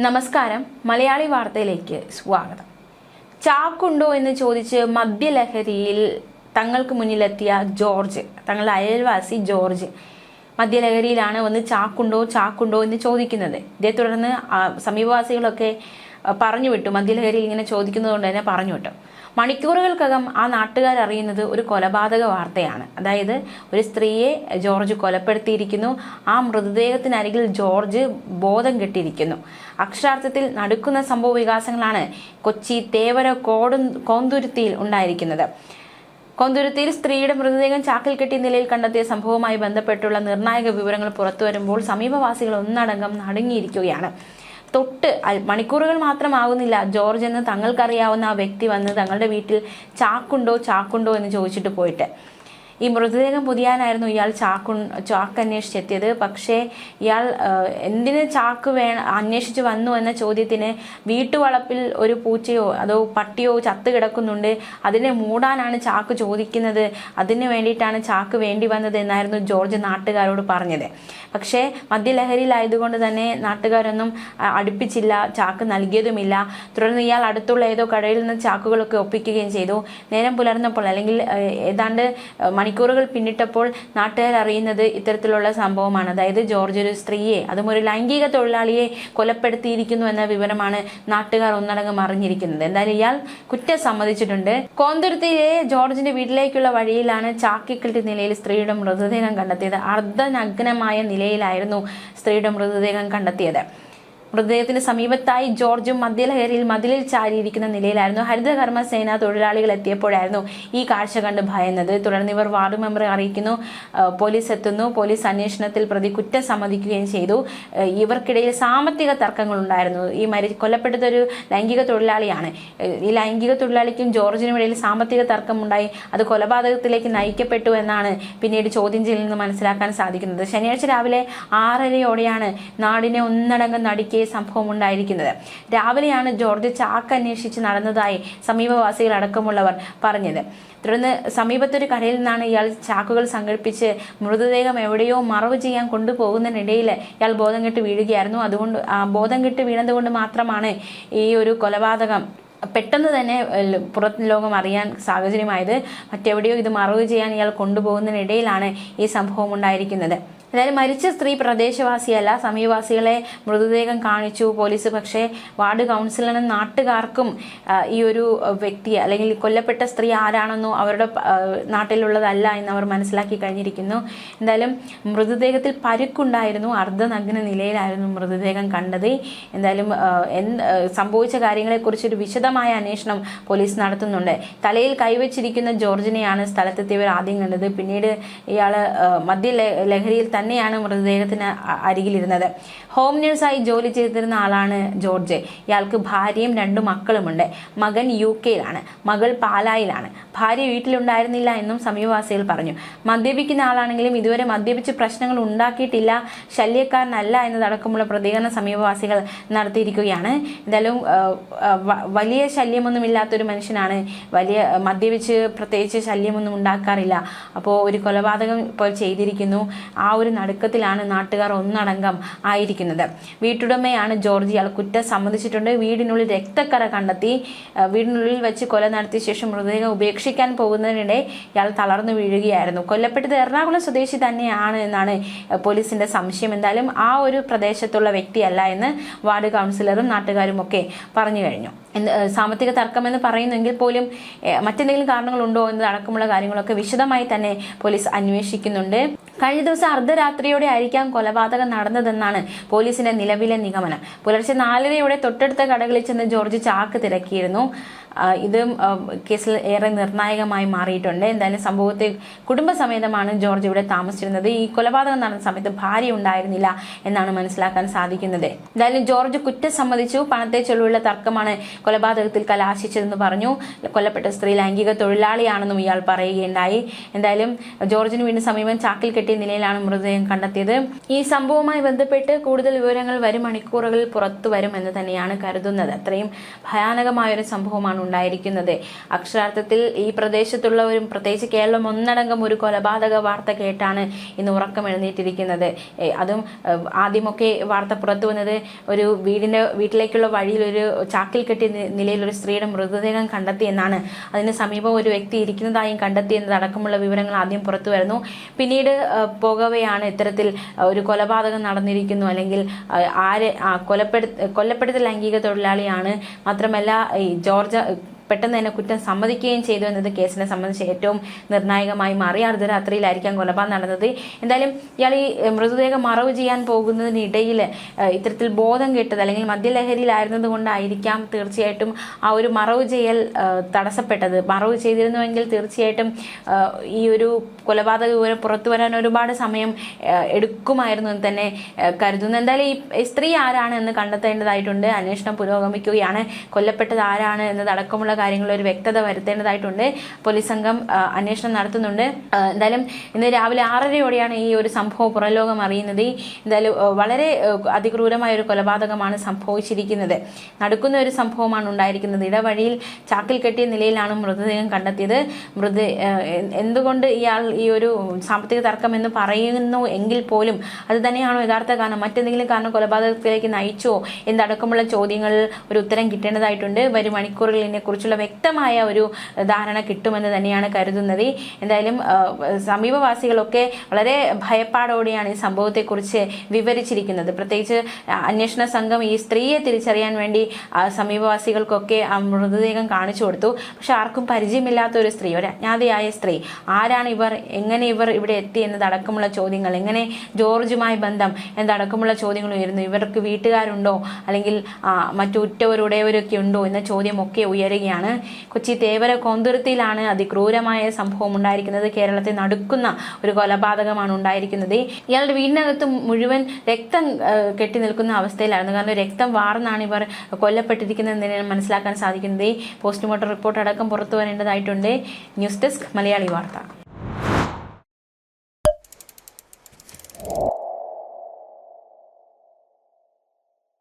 നമസ്കാരം. മലയാളി വാർത്തയിലേക്ക് സ്വാഗതം. ചാക്കുണ്ടോ എന്ന് ചോദിച്ച് മദ്യലഹരിയിൽ തങ്ങൾക്ക് മുന്നിലെത്തിയ ജോർജ്, തങ്ങളുടെ അയൽവാസി ജോർജ് മദ്യലഹരിയിലാണ് വന്ന് ചാക്കുണ്ടോ എന്ന് ചോദിക്കുന്നത്. ഇതേ തുടർന്ന് സമീപവാസികളൊക്കെ പറഞ്ഞു വിട്ടു. മദ്യലഹരിയിൽ ഇങ്ങനെ ചോദിക്കുന്നതുകൊണ്ട് തന്നെ പറഞ്ഞു വിട്ടു. മണിക്കൂറുകൾക്കകം ആ നാട്ടുകാർ അറിയുന്നത് ഒരു കൊലപാതക വാർത്തയാണ്. അതായത് ഒരു സ്ത്രീയെ ജോർജ് കൊലപ്പെടുത്തിയിരിക്കുന്നു. ആ മൃതദേഹത്തിനരികിൽ ജോർജ് ബോധം കെട്ടിയിരിക്കുന്നു. അക്ഷരാർത്ഥത്തിൽ നടുക്കുന്ന സംഭവ വികാസങ്ങളാണ് കൊച്ചി തേവര കോന്തുരുത്തിയിൽ ഉണ്ടായിരിക്കുന്നത്. കോന്തുരുത്തിയിൽ സ്ത്രീയുടെ മൃതദേഹം ചാക്കിൽ കെട്ടിയ നിലയിൽ കണ്ടെത്തിയ സംഭവവുമായി ബന്ധപ്പെട്ടുള്ള നിർണായക വിവരങ്ങൾ പുറത്തുവരുമ്പോൾ സമീപവാസികൾ ഒന്നടങ്കം നടുങ്ങിയിരിക്കുകയാണ്. മണിക്കൂറുകൾ മാത്രമാകുന്നില്ല ജോർജ് എന്ന് തങ്ങൾക്കറിയാവുന്ന ആ വ്യക്തി വന്ന് തങ്ങളുടെ വീട്ടിൽ ചാക്കുണ്ടോ എന്ന് ചോദിച്ചിട്ട് പോയിട്ട്. ഈ മൃതദേഹം പൊതിയാനായിരുന്നു ഇയാൾ ചാക്ക് അന്വേഷിച്ചെത്തിയത്. പക്ഷേ ഇയാൾ എന്തിന് ചാക്ക് അന്വേഷിച്ച് വന്നു എന്ന ചോദ്യത്തിന് വീട്ടുവളപ്പിൽ ഒരു പൂച്ചയോ അതോ പട്ടിയോ ചത്ത് കിടക്കുന്നുണ്ട്, അതിനെ മൂടാനാണ് ചാക്ക് ചോദിക്കുന്നത്, അതിന് വേണ്ടിയിട്ടാണ് ചാക്ക് വേണ്ടി വന്നത് എന്നായിരുന്നു ജോർജ് നാട്ടുകാരോട് പറഞ്ഞത്. പക്ഷേ മദ്യലഹരിയിലായതുകൊണ്ട് തന്നെ നാട്ടുകാരൊന്നും അടുപ്പിച്ചില്ല, ചാക്ക് നൽകിയതുമില്ല. തുടർന്ന് ഇയാൾ അടുത്തുള്ള ഏതോ കടയിൽ നിന്ന് ചാക്കുകളൊക്കെ ഒപ്പിക്കുകയും ചെയ്തു. നേരം പുലർന്നപ്പോൾ അല്ലെങ്കിൽ ഏതാണ്ട് മണിക്കൂറുകൾ പിന്നിട്ടപ്പോൾ നാട്ടുകാർ അറിയുന്നത് ഇത്തരത്തിലുള്ള സംഭവമാണ്. അതായത് ജോർജ് ഒരു സ്ത്രീയെ, അതും ഒരു ലൈംഗിക തൊഴിലാളിയെ കൊലപ്പെടുത്തിയിരിക്കുന്നു എന്ന വിവരമാണ് നാട്ടുകാർ ഒന്നടങ്കം അറിഞ്ഞിരിക്കുന്നത്. എന്തായാലും ഇയാൾ കുറ്റം സമ്മതിച്ചിട്ടുണ്ട്. കോന്തുരുത്തിയിലെ ജോർജിന്റെ വീട്ടിലേക്കുള്ള വഴിയിലാണ് ചാക്കിക്കെട്ടിയ നിലയിൽ സ്ത്രീയുടെ മൃതദേഹം കണ്ടെത്തിയത്. അർദ്ധനഗ്നമായ നിലയിലായിരുന്നു സ്ത്രീയുടെ മൃതദേഹം കണ്ടെത്തിയത്. മൃതദേഹത്തിന് സമീപത്തായി ജോർജും മദ്യലഹരിയിൽ മതിലിൽ ചാരിയിരിക്കുന്ന നിലയിലായിരുന്നു. ഹരിതകർമ്മസേന തൊഴിലാളികൾ എത്തിയപ്പോഴായിരുന്നു ഈ കാഴ്ച കണ്ട് ഭയന്നത്. തുടർന്ന് ഇവർ വാർഡ് മെമ്പറെ അറിയിക്കുന്നു. പോലീസ് എത്തുന്നു. പോലീസ് അന്വേഷണത്തിൽ പ്രതി കുറ്റം സമ്മതിക്കുകയും ചെയ്തു. ഇവർക്കിടയിൽ സാമ്പത്തിക തർക്കങ്ങൾ ഉണ്ടായിരുന്നു. ഈ കൊല്ലപ്പെട്ടതൊരു ലൈംഗിക തൊഴിലാളിയാണ്. ഈ ലൈംഗിക തൊഴിലാളിക്കും ജോർജിനും ഇടയിൽ സാമ്പത്തിക തർക്കമുണ്ടായി. അത് കൊലപാതകത്തിലേക്ക് നയിക്കപ്പെട്ടു എന്നാണ് പിന്നീട് ചോദ്യം ചെയ്യലിൽ നിന്ന് മനസ്സിലാക്കാൻ സാധിക്കുന്നത്. ശനിയാഴ്ച രാവിലെ 6:30യോടെയാണ് നാടിനെ ഒന്നടങ്കം നടുക്കിയ സംഭവം ഉണ്ടായിരിക്കുന്നത്. രാവിലെയാണ് ജോർജ് ചാക്ക് അന്വേഷിച്ച് നടന്നതായി സമീപവാസികൾ അടക്കമുള്ളവർ പറഞ്ഞത്. തുടർന്ന് സമീപത്തൊരു കടയിൽ നിന്നാണ് ഇയാൾ ചാക്കുകൾ സംഘടിപ്പിച്ച് മൃതദേഹം എവിടെയോ മറവ് ചെയ്യാൻ കൊണ്ടുപോകുന്നതിനിടയിൽ ഇയാൾ ബോധം കെട്ട് വീഴുകയായിരുന്നു. അതുകൊണ്ട് ബോധം കെട്ട് വീണതുകൊണ്ട് മാത്രമാണ് ഈ ഒരു കൊലപാതകം പെട്ടെന്ന് തന്നെ പുറത്ത് ലോകം അറിയാൻ സാഹചര്യമായത്. മറ്റെവിടെയോ ഇത് മറവ് ചെയ്യാൻ ഇയാൾ കൊണ്ടുപോകുന്നതിനിടയിലാണ് ഈ സംഭവം ഉണ്ടായിരിക്കുന്നത്. എന്തായാലും മരിച്ച സ്ത്രീ പ്രദേശവാസിയല്ല, സമീപവാസികളെ മൃതദേഹം കാണിച്ചു പോലീസ്. പക്ഷേ വാർഡ് കൗൺസിലറിനും നാട്ടുകാർക്കും ഈ ഒരു വ്യക്തി അല്ലെങ്കിൽ കൊല്ലപ്പെട്ട സ്ത്രീ ആരാണെന്നോ അവരുടെ നാട്ടിലുള്ളതല്ല എന്ന് അവർ മനസ്സിലാക്കി കഴിഞ്ഞിരിക്കുന്നു. എന്തായാലും മൃതദേഹത്തിൽ പരുക്കുണ്ടായിരുന്നു. അർദ്ധനഗ്ന നിലയിലായിരുന്നു മൃതദേഹം കണ്ടത്. എന്തായാലും സംഭവിച്ച കാര്യങ്ങളെക്കുറിച്ചൊരു വിശദമായ അന്വേഷണം പോലീസ് നടത്തുന്നുണ്ട്. തലയിൽ കൈവച്ചിരിക്കുന്ന ജോർജിനെയാണ് സ്ഥലത്തെത്തിയവർ ആദ്യം കണ്ടത്. പിന്നീട് ഇയാൾ മദ്യലഹരിയിൽ തന്നെയാണ് മൃതദേഹത്തിന് അരികിലിരുന്നത്. ഹോം നഴ്സായി ജോലി ചെയ്തിരുന്ന ആളാണ് ജോർജ്. ഇയാൾക്ക് ഭാര്യയും 2 മക്കളുമുണ്ട്. മകൻ UK-യിലാണ്, മകൾ പാലായിലാണ്. ഭാര്യ വീട്ടിലുണ്ടായിരുന്നില്ല എന്നും സമീപവാസികൾ പറഞ്ഞു. മദ്യപിക്കുന്ന ആളാണെങ്കിലും ഇതുവരെ മദ്യപിച്ച് പ്രശ്നങ്ങൾ ഉണ്ടാക്കിയിട്ടില്ല, ശല്യക്കാരനല്ല എന്നതടക്കമുള്ള പ്രതികരണം സമീപവാസികൾ നടത്തിയിരിക്കുകയാണ്. എന്തായാലും വലിയ ശല്യമൊന്നുമില്ലാത്തൊരു മനുഷ്യനാണ്. മദ്യപിച്ച് പ്രത്യേകിച്ച് ശല്യമൊന്നും ഉണ്ടാക്കാറില്ല. അപ്പോൾ ഒരു കൊലപാതകം ഇപ്പോൾ ചെയ്തിരിക്കുന്നു. ആ ഒരു നടുക്കത്തിലാണ് നാട്ടുകാർ ഒന്നടങ്കം ആയിരിക്കുന്നത്. വീട്ടുടമയാണ് ജോർജ്. ഇയാൾ കുറ്റം സമ്മതിച്ചിട്ടുണ്ട്. വീടിനുള്ളിൽ രക്തക്കറ കണ്ടെത്തി. വീടിനുള്ളിൽ വെച്ച് കൊല നടത്തിയ ശേഷം മൃതദേഹം ഉപേക്ഷിക്കാൻ പോകുന്നതിനിടെ ഇയാൾ തളർന്നു വീഴുകയായിരുന്നു. കൊല്ലപ്പെട്ടത് എറണാകുളം സ്വദേശി തന്നെയാണ് എന്നാണ് പോലീസിന്റെ സംശയം. എന്തായാലും ആ ഒരു പ്രദേശത്തുള്ള വ്യക്തിയല്ല എന്ന് വാർഡ് കൗൺസിലറും നാട്ടുകാരും ഒക്കെ പറഞ്ഞു കഴിഞ്ഞു. സാമ്പത്തിക തർക്കമെന്ന് പറയുന്നെങ്കിൽ പോലും മറ്റെന്തെങ്കിലും കാരണങ്ങളുണ്ടോ എന്നതടക്കമുള്ള കാര്യങ്ങളൊക്കെ വിശദമായി തന്നെ പോലീസ് അന്വേഷിക്കുന്നുണ്ട്. കഴിഞ്ഞ ദിവസം അർദ്ധരാത്രിയോടെ ആയിരിക്കാം കൊലപാതകം നടന്നതെന്നാണ് പോലീസിന്റെ നിലവിലെ നിഗമനം. പുലർച്ചെ 4:30യോടെ തൊട്ടടുത്ത കടകളിൽ ചെന്ന് ജോർജ് ചാക്ക് തിരക്കിയിരുന്നു. ഇത് കേസിൽ ഏറെ നിർണായകമായി മാറിയിട്ടുണ്ട്. എന്തായാലും സംഭവത്തിൽ കുടുംബസമേതമാണ് ജോർജ് ഇവിടെ താമസിച്ചിരുന്നത്. ഈ കൊലപാതകം നടന്ന സമയത്ത് ഭാര്യ ഉണ്ടായിരുന്നില്ല എന്നാണ് മനസ്സിലാക്കാൻ സാധിക്കുന്നത്. എന്തായാലും ജോർജ് കുറ്റം സമ്മതിച്ചു. പണത്തെ ചൊല്ലിയുള്ള തർക്കമാണ് കൊലപാതകത്തിൽ കലാശിച്ചതെന്ന് പറഞ്ഞു. കൊല്ലപ്പെട്ട സ്ത്രീ ലൈംഗിക തൊഴിലാളിയാണെന്നും ഇയാൾ പറയുകയുണ്ടായി. എന്തായാലും ജോർജിന് വീണ്ടും സമീപം ചാക്കിൽ കെട്ടിയ നിലയിലാണ് മൃതദേഹം കണ്ടെത്തിയത്. ഈ സംഭവവുമായി ബന്ധപ്പെട്ട് കൂടുതൽ വിവരങ്ങൾ വരും മണിക്കൂറുകളിൽ പുറത്തു വരുമെന്ന് തന്നെയാണ് കരുതുന്നത്. അത്രയും ഭയാനകമായൊരു സംഭവമാണ് ഉണ്ടായിരിക്കുന്നത്. അക്ഷരാർത്ഥത്തിൽ ഈ പ്രദേശത്തുള്ളവരും പ്രത്യേകിച്ച് കേരളം ഒന്നടങ്കം ഒരു കൊലപാതക വാർത്ത കേട്ടാണ് ഇന്ന് ഉറക്കം എഴുന്നേറ്റിരിക്കുന്നത്. അതും ആദ്യമൊക്കെ വാർത്ത പുറത്തു വന്നത് ഒരു വീട്ടിലേക്കുള്ള വഴിയിൽ ഒരു ചാക്കിൽ കെട്ടിയ നിലയിൽ ഒരു സ്ത്രീയുടെ മൃതദേഹം കണ്ടെത്തിയെന്നാണ്. അതിന് സമീപം ഒരു വ്യക്തി ഇരിക്കുന്നതായും കണ്ടെത്തിയെന്നതടക്കമുള്ള വിവരങ്ങൾ ആദ്യം പുറത്തു വരുന്നു. പിന്നീട് പോകവെയാണ് ഇത്തരത്തിൽ ഒരു കൊലപാതകം നടന്നിരിക്കുന്നു, അല്ലെങ്കിൽ കൊലപ്പെടുത്തൽ ലൈംഗിക തൊഴിലാളിയാണ്, മാത്രമല്ല ഈ ജോർജ് പെട്ടെന്ന് തന്നെ കുറ്റം സമ്മതിക്കുകയും ചെയ്തു എന്നത് കേസിനെ സംബന്ധിച്ച് ഏറ്റവും നിർണായകമായി മാറി. അർദ്ധരാത്രിയിലായിരിക്കാം കൊലപാതകം നടന്നത്. എന്തായാലും ഇയാൾ ഈ മൃതദേഹം മറവ് ചെയ്യാൻ പോകുന്നതിനിടയിൽ ഇത്തരത്തിൽ ബോധം കെട്ടത് അല്ലെങ്കിൽ മദ്യലഹരിയിലായിരുന്നത് കൊണ്ടായിരിക്കാം തീർച്ചയായിട്ടും ആ ഒരു മറവ് ചെയ്യൽ തടസ്സപ്പെട്ടത്. മറവ് ചെയ്തിരുന്നുവെങ്കിൽ തീർച്ചയായിട്ടും ഈ ഒരു കൊലപാതക വിവരം പുറത്തു വരാൻ ഒരുപാട് സമയം എടുക്കുമായിരുന്നു എന്ന് തന്നെ കരുതുന്നു. എന്തായാലും ഈ സ്ത്രീ ആരാണ് എന്ന് കണ്ടെത്തേണ്ടതായിട്ടുണ്ട്. അന്വേഷണം പുരോഗമിക്കുകയാണ്. കൊല്ലപ്പെട്ടത് ആരാണ് എന്നതടക്കമുള്ള കാര്യങ്ങളിൽ ഒരു വ്യക്തത വരുത്തേണ്ടതായിട്ടുണ്ട്. പോലീസ് സംഘം അന്വേഷണം നടത്തുന്നുണ്ട്. എന്തായാലും ഇന്ന് രാവിലെ 6:30യോടെയാണ് ഈ ഒരു സംഭവം പുറംലോകം അറിയുന്നത്. എന്തായാലും വളരെ അതിക്രൂരമായ ഒരു കൊലപാതകമാണ് സംഭവിച്ചിരിക്കുന്നത്. നടക്കുന്ന ഒരു സംഭവമാണ് ഉണ്ടായിരിക്കുന്നത്. ഇടവഴിയിൽ ചാക്കിൽ കെട്ടിയ നിലയിലാണ് മൃതദേഹം കണ്ടെത്തിയത്. എന്തുകൊണ്ട് ഇയാൾ ഈ ഒരു സാമ്പത്തിക തർക്കം എന്ന് പറയുന്നു എങ്കിൽ പോലും അത് തന്നെയാണോ യഥാർത്ഥ കാരണം, മറ്റെന്തെങ്കിലും കാരണം കൊലപാതകത്തിലേക്ക് നയിച്ചോ എന്നടക്കമുള്ള ചോദ്യങ്ങളിൽ ഒരു ഉത്തരം കിട്ടേണ്ടതായിട്ടുണ്ട്. വരും മണിക്കൂറുകളിൽ ഇതിനെക്കുറിച്ചുള്ള വ്യക്തമായ ഒരു ധാരണ കിട്ടുമെന്ന് തന്നെയാണ് കരുതുന്നത്. എന്തായാലും സമീപവാസികളൊക്കെ വളരെ ഭയപ്പാടോടെയാണ് ഈ സംഭവത്തെക്കുറിച്ച് വിവരിച്ചിരിക്കുന്നത്. പ്രത്യേകിച്ച് അന്വേഷണ സംഘം ഈ സ്ത്രീയെ തിരിച്ചറിയാൻ വേണ്ടി സമീപവാസികൾക്കൊക്കെ ആ മൃതദേഹം കാണിച്ചു കൊടുത്തു. പക്ഷെ ആർക്കും പരിചയമില്ലാത്ത ഒരു സ്ത്രീ, ഒരു അജ്ഞാതയായ സ്ത്രീ, ആരാണ് ഇവർ, എങ്ങനെ ഇവർ ഇവിടെ എത്തി എന്നതടക്കമുള്ള ചോദ്യങ്ങൾ, എങ്ങനെ ജോർജുമായി ബന്ധം എന്നതടക്കമുള്ള ചോദ്യങ്ങൾ ഉയരുന്നു. ഇവർക്ക് വീട്ടുകാരുണ്ടോ അല്ലെങ്കിൽ മറ്റു ഉറ്റവരുടയവരൊക്കെ ഉണ്ടോ എന്ന ചോദ്യമൊക്കെ ഉയരുകയാണ്. കൊച്ചി തേവര കോന്തുരുത്തിയിലാണ് അതിക്രൂരമായ സംഭവം ഉണ്ടായിരിക്കുന്നത്. കേരളത്തെ നടുക്കുന്ന ഒരു കൊലപാതകമാണ് ഉണ്ടായിരിക്കുന്നത്. ഇയാളുടെ വീടിനകത്ത് മുഴുവൻ രക്തം കെട്ടി നിൽക്കുന്ന അവസ്ഥയിലായിരുന്നു. കാരണം രക്തം വാർന്നാണ് ഇവർ കൊല്ലപ്പെട്ടിരിക്കുന്നതെന്ന് മനസ്സിലാക്കാൻ സാധിക്കുന്നത്. പോസ്റ്റ്മോർട്ടം റിപ്പോർട്ട് അടക്കം പുറത്തു വരേണ്ടതായിട്ടുണ്ട്. ന്യൂസ് ഡെസ്ക് മലയാളി വാർത്ത.